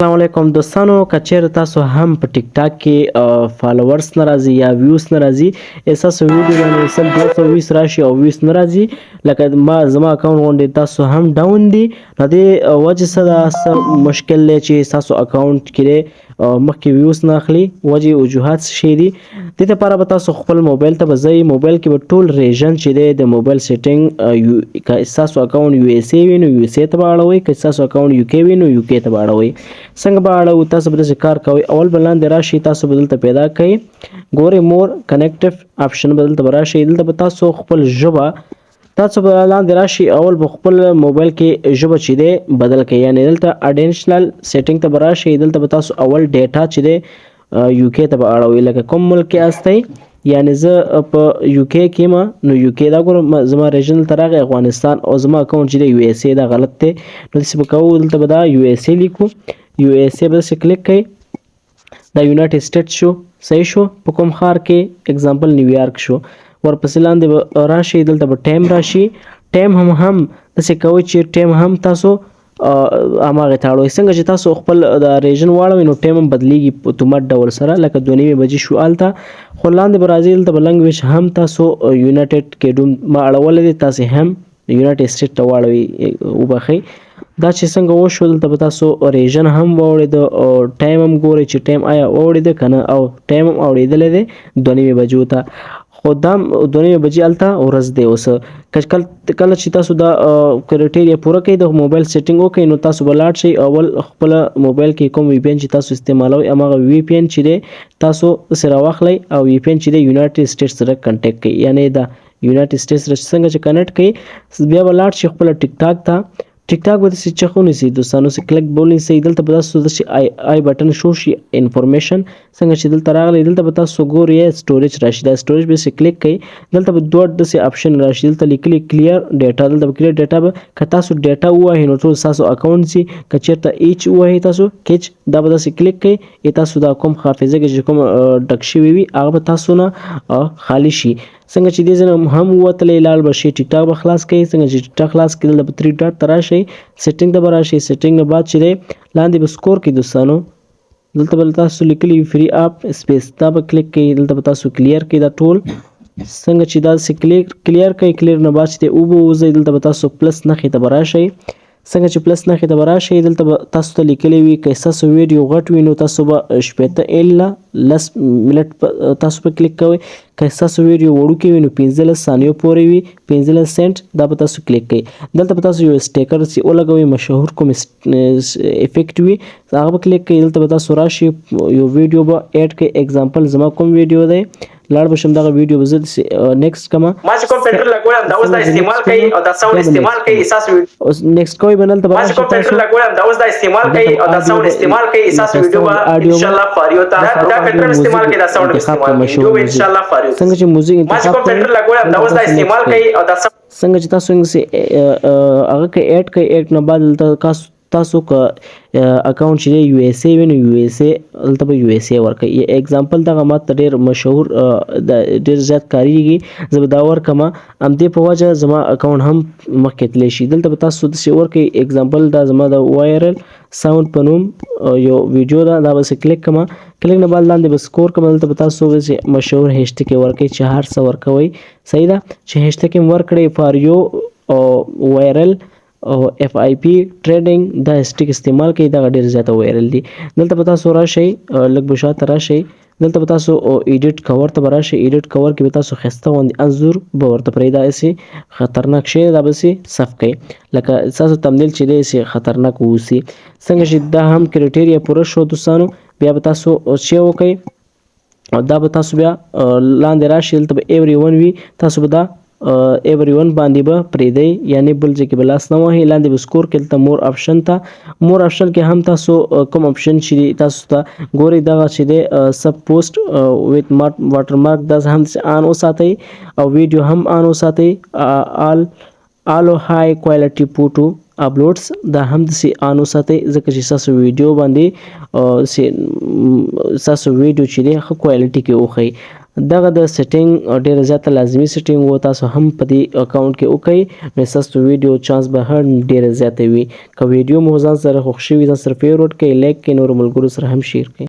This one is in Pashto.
السلام علیکم دوستانو، که چیرې تاسو هم په ټیک ټاک کې فالوورز نه راځي یا ویوز نه راځي، تاسو ویډیو باندې سل 220 راشي او ویوز نه راځي، لکه زما اکاونټ غونډې تاسو هم ډاون دي، نو دې وجې څه ده، څه مشکل دی چې تاسو اکاونټ کې مخکې ویوز نه اخلي، وجې وجوهات څه شی دي. دې لپاره به تاسو خپل موبایل ته به ځئ، موبایل کې به ټول ریژن چې دی د موبایل سیټینګ، که ستاسو اکاونټ یو اس ای وي نو یو اس ای ته به اړوئ، که ستاسو اکاونټ یو کې وي نو یو کې ته به اړوئ. څنګه به اړوو؟ تاسو به داسې کار کوئ، اول به لاندې راشئ، تاسو به دلته پیدا کړئ ګورئ مور کنیکټیو آپشن به دلته به راشئ، دلته به تاسو خپل ژبه، تاسو به لاندې راشئ، اول به خپل موبایل کې ژبه چې دی بدل کړئ، یعنی دلته اډیشنل سیټینګ ته به راشئ، دلته به تاسو اول ډیټا چې دی یو کې ته به اړوئ، لکه کوم ملک کې استئ، یعنی زه په یو کې کې ما نو یو کې دا ګورم زما ریژن ته راغی افغانستان، او زما اکاونټ چې دی یو اس ای دا غلط دی، نو داسې به کوو، دلته به دا یو اس ای لیکو، یو اس ای به داسې کلیک کړئ، دا یونایټډ سټیټس شو، صحیح شو، په کوم ښار کې اگزامپل نیویارک شو، ورپسې لاندې به راشئ، دلته به ټایم راشي، ټایم هم داسې کوئ چې ټایم هم تاسو هماغې ته اړوئ، څنګه چې تاسو خپل د ریژن واړوئ نو ټایم هم بدلیږي په اتومات ډول سره، لکه 2:30 بجې شو هلته، خو لاندې به راځئ، دلته به لنګویج هم تاسو یونایټډ کینګډم ما اړولی دی، تاسې هم یونایټډ سټیټ ته واړوئ، وبخئ. دا چې څنګه وشو، دلته به تاسو ریژن هم واوړېده او ټایم هم ګورئ چې ټایم آیا واوړېده که نه، او ټایم هم اورېدلی دی 2:30 بجو ته، خو دا 2:30 بجې هلته ورځ دی. اوس کله چې تاسو دا کرایټیریا پوره کړئ، د موبایل سیټینګ وکړئ، نو تاسو به لاړ شئ، اول خپله موبایل کې کوم وی پی این چې تاسو استعمالوئ، هماغه وی پی این چې دی تاسو داسې راواخلئ، او وی پی این چې دی یونایټډ سټیټس سره کنټیکټ کړئ، یعنی دا یونایټډ سټیټس سره څنګه چې کنیکټ کړئ، بیا به لاړ شئ خپله ټیک ټاک ته، ټیک ټاک به داسې چغ ونیسئ دوستانو، چې کلیک به ونیسئ، دلته به تاسو داسې آی بټن شو شي انفارمیشن، څنګه چې دلته راغلی، دلته به تاسو ګورئ سټوریج راشي، دا سټوریج به داسې کلیک کړئ، دلته به دوه داسې آپشن راشي، دلته لیکلي کلیر ډیټا، دلته به کلیر ډیټا به که تاسو ډیټا ووهئ نو ټول ستاسو اکاونټ ځي، که چېرته ایچ ووهئ تاسو کیچ، دا به داسې کلیک کړئ، تاسو دا کوم حافظه کې چې کوم ډک شوي وي هغه به تاسو نه خالي شي، څنګه چې دې ځای هم ووتلی، لاړ به شي ټیک ټاک به خلاص کړئ، څنګه چې ټیک ټاک خلاص کړئ، دلته به 3 ډاټ ته راشئ، سیټینګ ته به راشئ، سیټینګ نه بعد چې دی لاندې به سکور کړئ دوستانو، دلته به تاسو لیکلي فری اپ سپیس، دا به کلیک کړئ، دلته به تاسو کلیر کړئ دا ټول، څنګه چې دا کلیر کړئ، کلیر نه بعد چې دی اوبه ووځئ، دلته به تاسو پلس نښې ته به راشئ، څنګه چې پلس نښې ته به راشئ، دلته به تاسو ته لیکلی وي که ستاسو ویډیو غټ وي نو تاسو به 15 الا 10 منټ تاسو په کلیک کوئ، که ستاسو ویډیو وړوکی وي نو 15 ثانیو پورې وي 15 سنټ، دا به تاسو کلیک کړئ، دلته به تاسو یو سټیکر چې ولګوئ، مشهور کوم افیکټ وي هغه به کلیک کړئ، دلته به تاسو راشئ، یو ویډیو به اډ کړئ، اگزامپل زما کوم ویډیو دی، لاړ بشم دغه ویډیو به زه نیکسټ کما، ما چې کوم فلټر لګولم دا اوس دا استعمال کوي او دا ساوند استعمال کوي، احساس اوس نیکسټ کوئ به دلته ما چې کوم فلټر لګولم دا اوس دا استعمال کوي او دا ساوند استعمال کوي، احساس ویډیو به ان شاء الله فاریو ته دا فلټر استعمال کوي، دا ساوند استعمال کوي، ویډیو به ان شاء الله فاریو څنګه چې موزیک ما چې کوم فلټر لګولم دا اوس دا استعمال کوي او دا څنګه چې تاسو هغه کې اډ کړئ، اډ نه بعد دلته تاسو که اکاونټ چې دی یو اس ای وي نو یو اس ای دلته به یو اس ای ورکړئ، اگزامپل دغه ماته ډېر مشهور ډېر زیات کارېږي، زه به دا ورکړم، همدې په وجه زما اکاونټ هم مخکې تللی شي، دلته به تاسو داسې ورکړئ، اگزامپل دا زما د وایرل ساوند په نوم یو ویډیو ده، دا به زه کلیک کړم، کلیک نه بعد لاندې به سکور کړم، دلته به تاسو مشهور هیشټیګ ورکړئ چې هر څه ورکوئ، صحیح ده، چې هیشټیګ هم ورکړئ فار یو وایرل او اف آی پی ټریډینګ، دا هیشټیګ استعمال کوي، دا ډېر زیاته وایرل دي، دلته به تاسو راشئ، لږ به شاته راشئ، دلته به تاسو ایډیټ کور ته به راشئ، ایډیټ کور کې به تاسو ښایسته غوندې انځور به ورته پرېږدئ، داسې خطرناک شی دا به داسې صف کړئ، لکه ستاسو تملیل چې دی داسې خطرناک واوسي، څنګه چې دا هم کرایټیریا پوره شو دوستانو، بیا به تاسو چې وکړئ، او دا به تاسو بیا لاندې راشئ، دلته به ایوری ون وي، تاسو به دا ایوری ون باندې به پرېږدئ، یعنی بل ځای کې به لاس نه وهئ، لاندې به سکور کړئ، دلته مور آپشن ته، مور آپشن کې هم تاسو کوم آپشن چې دی تاسو ته ګورئ، دغه چې دی سب پوسټ ویت واټر مارک دا هم آن وساتئ، او ویډیو هم آن وساتئ، آل های کوالټي فوټو اپلوډس دا هم داسې آن وساتئ، ځکه چې ستاسو ویډیو باندې ستاسو ویډیو چې دی ښه کوالټي کې وښیي، دغه د سیټینګ ډیره زیاته لازمي سیټینګ و تاسو هم په دې اکاونټ کې وکړئ نو ستاسو ویډیو چانس به هم ډیره زیاته وي که ویډیو مو ځان سره خوښ شوي ځان سره فیوریټ کړئ لایک کړئ نورو ملګرو سره هم شیر کړئ